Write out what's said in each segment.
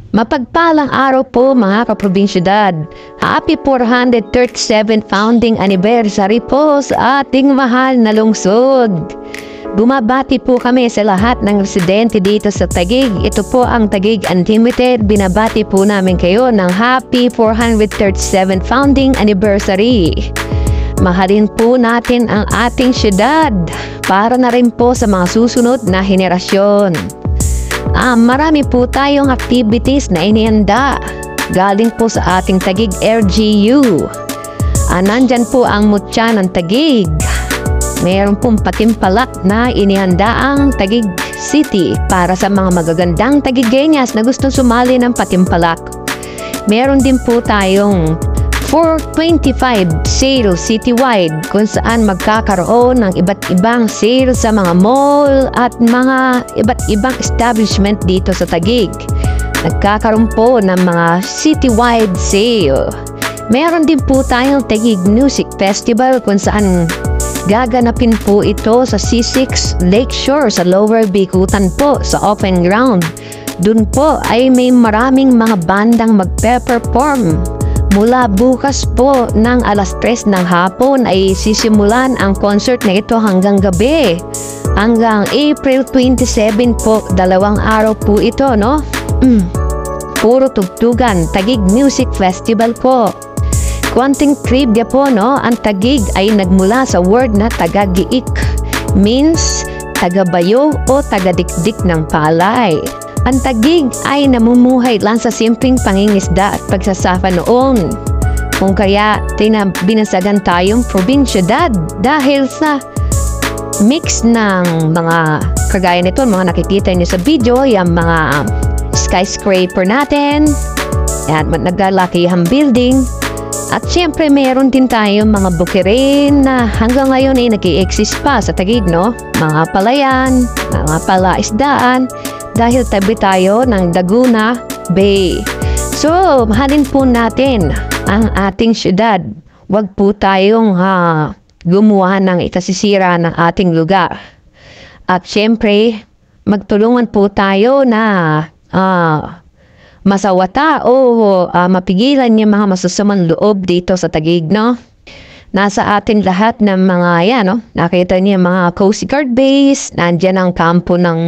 Mapagpalang araw po mga kaprobinsyudad. Happy 437th founding anniversary po sa ating mahal na lungsod. Bumabati po kami sa lahat ng residente dito sa Taguig. Ito po ang Taguig Unlimited. Binabati po namin kayo ng happy 437th founding anniversary. Mahalin po natin ang ating syudad para na rin po sa mga susunod na henerasyon. Marami po tayong activities na inihanda galing po sa ating Taguig RGU. Nandyan po ang Mutya ng Taguig. Mayroon pong patimpalak na inihanda ang Taguig City para sa mga magagandang Taguigenyas na gustong sumali ng patimpalak. Meron din po tayong 425 sale citywide kung saan magkakaroon ng iba't ibang sale sa mga mall at mga iba't ibang establishment dito sa Taguig. Nagkakaroon po ng mga citywide sale. Meron din po tayong Taguig Music Festival kung saan gaganapin po ito sa C6 Lakeshore sa Lower Bikutan po sa open ground. Doon po ay may maraming mga bandang magpe-perform. Mula bukas po ng alas 3 ng hapon ay sisimulan ang concert na ito hanggang gabi. Hanggang April 27 po, 2 araw po ito, no? Puro tugtugan, Taguig Music Festival po. Konting trivia po, no? Ang Taguig ay nagmula sa word na tagagiik, means tagabayo o tagadikdik ng palay. Ang Taguig ay namumuhay lang sa simpleng pangingisda at pagsasaka noon. Kung kaya binasagan tayong probinsyudad dahil sa mix ng mga kagaya nito, mga nakikita niyo sa video, yung mga skyscraper natin, yan, naglalakihang building. At syempre meron din tayong mga bukirin na hanggang ngayon ay nag-i-exist pa sa Taguig, no? Mga palayan, mga palaisdaan, dahil tabi tayo ng Laguna Bay. So, mahalin po natin ang ating syudad. Huwag po tayong gumawa ng ikasisira ng ating lugar. At syempre, magtulungan po tayo na masawata o mapigilan yung mga masasamang loob dito sa Taguig, no? Nasa atin lahat ng mga yan, no? Nakita niyo yung mga Coast Guard base, nandyan ang kampo ng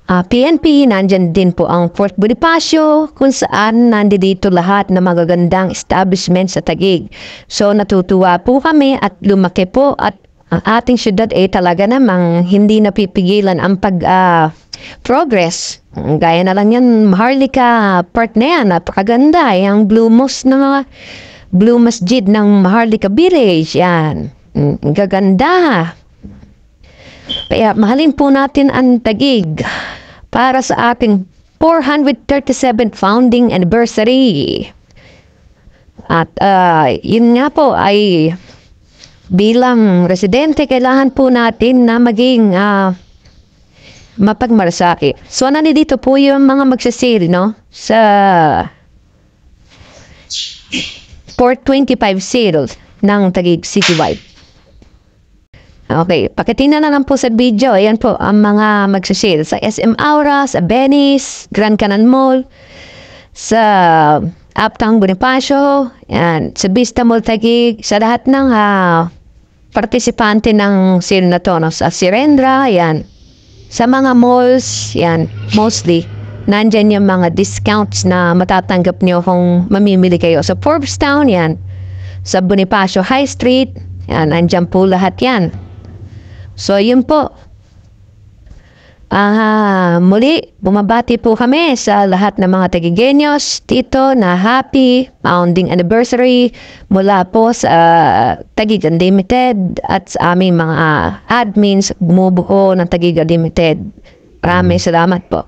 PNP, nandyan din po ang Fort Bonifacio, kung saan nandito lahat na magagandang establishment sa Taguig. So natutuwa po kami at lumaki po at ang ating syudad ay talaga namang hindi napipigilan ang progress. Gaya na lang yan, Maharlika part na yan, napakaganda. Yung Blue Mosque na mga Blue Masjid ng Maharlika Village, yan. Gaganda. Kaya mahalin po natin ang Taguig para sa ating 437th founding anniversary. At yun nga po ay bilang residente, kailangan po natin na maging mapagmalasaki. So, nandito po yung mga magsasale, no? Sa 425 sales ng Taguig Citywide. Okay, pakitingnan na lang po sa video. Ayan po ang mga magsasale sa SM Aura, sa Venice, Grand Canal Mall, sa Uptown Bonifacio, yan, sa Vista Mall Taguig, sa lahat ng partisipante ng sale na to, no? Sa Sirendra, yan. Sa mga malls, yan, mostly, nandyan yung mga discounts na matatanggap nyo kung mamimili kayo. Sa Forbes Town, yan. Sa Bonifacio High Street, yan, nandyan po lahat yan. So, yun po. Muli, bumabati po kami sa lahat ng mga Taguigenyos dito na happy founding anniversary mula po sa Taguig Unlimited at sa aming mga admins bumubuo ng Taguig Unlimited. Maraming salamat po.